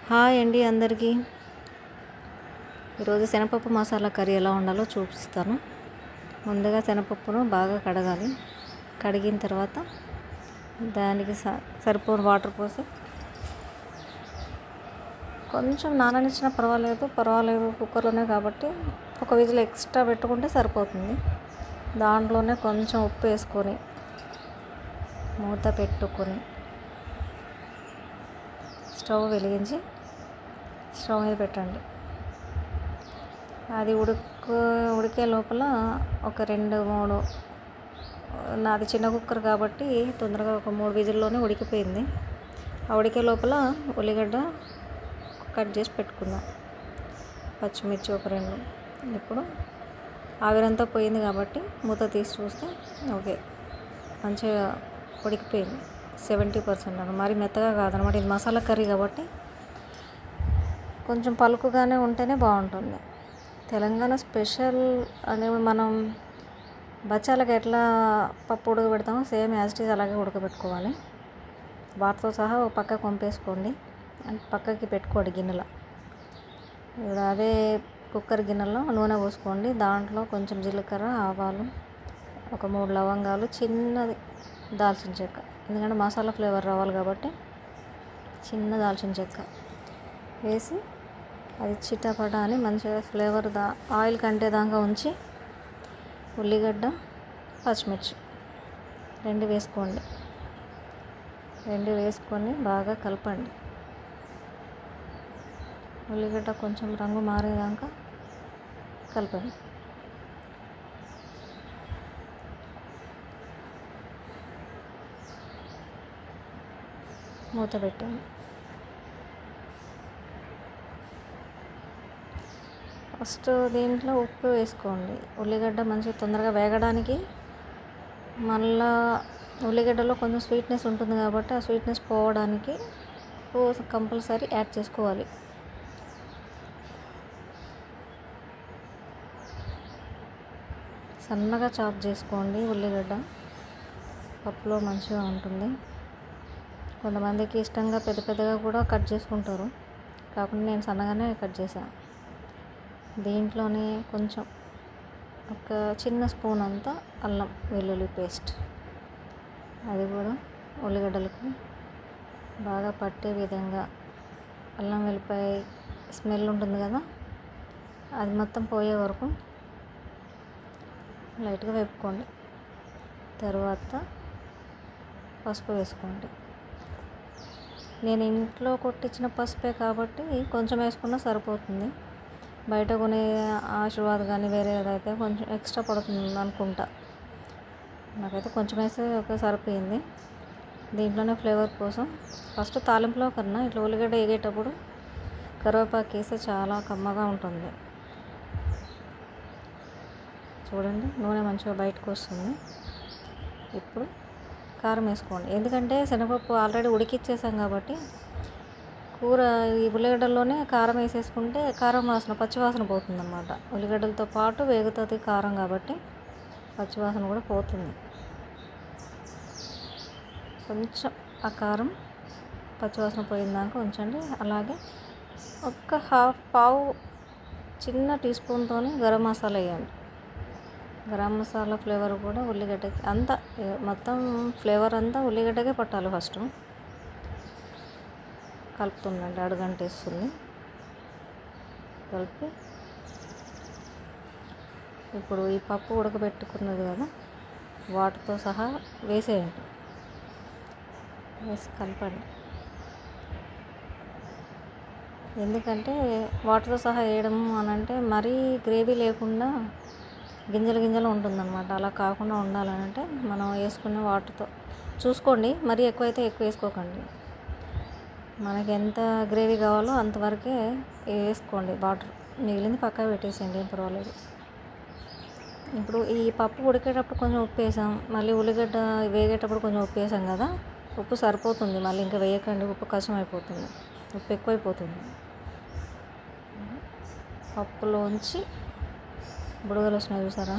Hi అండి అందరికీ. ఈరోజు శనగపప్పు మసాలా కర్రీ ఎలా ఉండాలో చూపిస్తాను. ముందుగా శనగపప్పును బాగా కడగాలి. కడిగిన తర్వాత దానికి సరిపోని వాటర్ పోసి కొంచెం నాననిచ్చినా పర్వాలేదు కుక్కర్లోనే కాబట్టి ఒక విజిల్ ఎక్స్ట్రా పెట్టుకుంటే సరిపోతుంది. దాంట్లోనే కొంచెం ఉప్పు వేసుకొని మూత పెట్టుకొని స్టవ్ వెలిగించి స్టవ్ మీద పెట్టండి. అది ఉడికే లోపల ఒక 2-3 నాది చిన్న కుక్కర్ కాబట్టి తొందరగా ఒక 3 విజిల్లోనే ఉడికిపోయింది. ఆ ఉడికే లోపల ఉల్లిగడ్డ కట్ చేసి పెట్టుకుందాం, పచ్చిమిర్చి ఒక 2. ఇప్పుడు ఆవిరంతా పోయింది కాబట్టి మూత తీసి చూస్తే ఓకే, మంచిగా ఉడికిపోయింది. 70% అన్న, మరి మెత్తగా కాదనమాట. ఇది మసాలా కర్రీ కాబట్టి కొంచెం పలుకుగానే ఉంటేనే బాగుంటుంది. తెలంగాణ స్పెషల్ అని మనం బచ్చాలకు ఎట్లా పప్పు ఉడకబెడతామో సేమ్ యాజ్ ఇట్ ఈజ్ అలాగే ఉడకబెట్టుకోవాలి. వాటితో సహా ఒక పక్కకు పంపేసుకోండి, పక్కకి పెట్టుకోండి గిన్నెలో. ఇప్పుడు అదే కుక్కర్ గిన్నెలో నూనె పోసుకోండి. దాంట్లో కొంచెం జీలకర్ర, ఆవాలు, ఒక 3 లవంగాలు, చిన్నది దాల్చిన చెక్క, ఎందుకంటే మసాలా ఫ్లేవర్ రావాలి కాబట్టి చిన్న దాల్చిన చెక్క వేసి అది చిటపట అని మంచిగా ఫ్లేవర్ ఆయిల్ కంటేదాకా ఉంచి ఉల్లిగడ్డ, పచ్చిమిర్చి 2 వేసుకోండి. 2 వేసుకొని బాగా కలపండి. ఉల్లిగడ్డ కొంచెం రంగు మారేదాకా కలపండి. మూత పెట్టండి. ఫస్ట్ దీంట్లో ఉప్పు వేసుకోండి. ఉల్లిగడ్డ మంచిగా తొందరగా వేగడానికి, మళ్ళా ఉల్లిగడ్డలో కొంచెం స్వీట్నెస్ ఉంటుంది కాబట్టి ఆ స్వీట్నెస్ పోవడానికి ఉప్పు కంపల్సరీ యాడ్ చేసుకోవాలి. సన్నగా చాప్ చేసుకోండి. ఉల్లిగడ్డ పప్పులో మంచిగా ఉంటుంది. కొంతమందికి ఇష్టంగా పెద్దగా కూడా కట్ చేసుకుంటారు, కాకుండా నేను సన్నగానే కట్ చేశాను. దీంట్లోనే కొంచెం ఒక చిన్న స్పూన్ అంతా అల్లం వెల్లుల్లి పేస్ట్, అది కూడా ఉల్లిగడ్డలకు బాగా పట్టే విధంగా, అల్లం వెల్లిపాయ స్మెల్ ఉంటుంది కదా, అది మొత్తం పోయే వరకు లైట్గా వేపుకోండి. తర్వాత పసుపు వేసుకోండి. నేను ఇంట్లో కొట్టించిన పసుపే కాబట్టి కొంచెం వేసుకున్నా సరిపోతుంది. బయట కొనే ఆశీర్వాద్ కానీ వేరే ఏదైతే కొంచెం ఎక్స్ట్రా పడుతుంది అనుకుంటా. నాకైతే కొంచెం వేస్తే ఒక సరిపోయింది. దీంట్లోనే ఫ్లేవర్ కోసం ఫస్ట్ తాలింపులో కన్నా ఇట్లా ఉల్లిగడ్డ వేగేటప్పుడు కరివేపాకు వేస్తే చాలా కమ్మగా ఉంటుంది. చూడండి, నూనె మంచిగా బయటకు వస్తుంది. ఇప్పుడు కారం వేసుకోండి, ఎందుకంటే శనగపప్పు ఆల్రెడీ ఉడికిచ్చేసాం కాబట్టి కూర ఈ ఉల్లిగడ్డల్లోనే కారం వేసేసుకుంటే కారం వాసన, పచ్చివాసన పోతుందన్నమాట. ఉల్లిగడ్డలతో పాటు వేగుతుంది కారం కాబట్టి పచ్చివాసన కూడా పోతుంది. కొంచెం ఆ కారం పచ్చివాసన పోయిందాక ఉంచండి. అలాగే ఒక పావు చిన్న టీ స్పూన్తో గరం మసాలా వేయండి. గరం మసాలా ఫ్లేవర్ కూడా ఉల్లిగడ్డకి అంతా మొత్తం ఫ్లేవర్ అంతా ఉల్లిగడ్డకే పట్టాలి. ఫస్ట్ కలుపుతుందండి, అడుగంటేస్తుంది. కలిపి ఇప్పుడు ఈ పప్పు ఉడకబెట్టుకున్నది కదా, వాటితో సహా వేసేయండి. వేసి కలపండి. ఎందుకంటే వాటితో సహా వేయడం అని అంటే మరీ గ్రేవీ లేకుండా గింజలు ఉంటుందన్నమాట. అలా కాకుండా ఉండాలంటే మనం వేసుకునే వాటర్తో చూసుకోండి. మరీ ఎక్కువైతే ఎక్కువ వేసుకోకండి. మనకి ఎంత గ్రేవీ కావాలో అంతవరకే వేసుకోండి వాటర్. మిగిలింది పక్కన పెట్టేసేయండి, ఏం పర్వాలేదు. ఇప్పుడు ఈ పప్పు ఉడికేటప్పుడు కొంచెం ఉప్పు వేసాం, మళ్ళీ ఉల్లిగడ్డ వేగేటప్పుడు కొంచెం ఉప్పు వేసాం కదా, ఉప్పు సరిపోతుంది. మళ్ళీ ఇంకా వేయకండి, ఉప్పు కష్టం అయిపోతుంది, ఉప్పు ఎక్కువైపోతుంది. పప్పులోంచి బుడగలు వస్తున్నాయి చూసారా,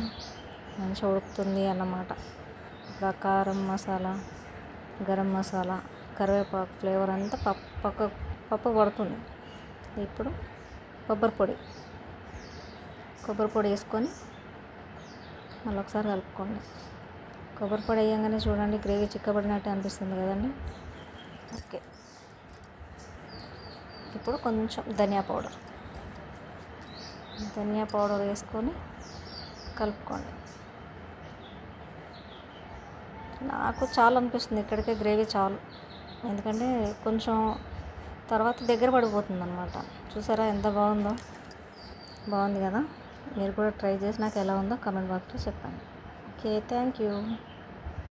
మంచిగా ఉడుకుతుంది అన్నమాట. ఇప్పుడు కారం మసాలా, గరం మసాలా, కరివేపాకు ఫ్లేవర్ అంతా పప్పు పడుతుంది. ఇప్పుడు కొబ్బరి పొడి వేసుకొని మళ్ళీ ఒకసారి కలుపుకోండి. కొబ్బరి పొడి వేయంగానే చూడండి గ్రేవీ చిక్కబడినట్టు అనిపిస్తుంది కదండి. ఓకే, ఇప్పుడు కొంచెం ధనియా పౌడర్ వేసుకొని కలుపుకోండి. నాకు చాలా అనిపిస్తుంది ఇక్కడికే గ్రేవీ చాలు, ఎందుకంటే కొంచెం తర్వాత దగ్గర పడిపోతుంది అనమాట. చూసారా ఎంత బాగుందో, బాగుంది కదా. మీరు కూడా ట్రై చేసి నాకు ఎలా ఉందో కామెంట్ బాక్స్లో చెప్పండి. Okay, thank you.